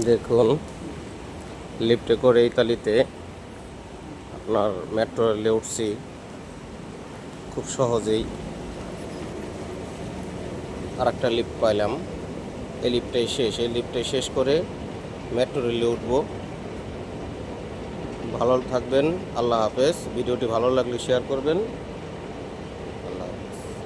দেখুন, লিফটে করে ইতালিতে আপনার মেট্রো রেলে উঠছি খুব সহজেই। আর একটা লিফট পাইলাম, এই লিফটটাই শেষ করে মেট্রো রেলে উঠবো। ভালো থাকবেন, আল্লাহ হাফেজ। ভিডিওটি ভালো লাগলে শেয়ার করবেন।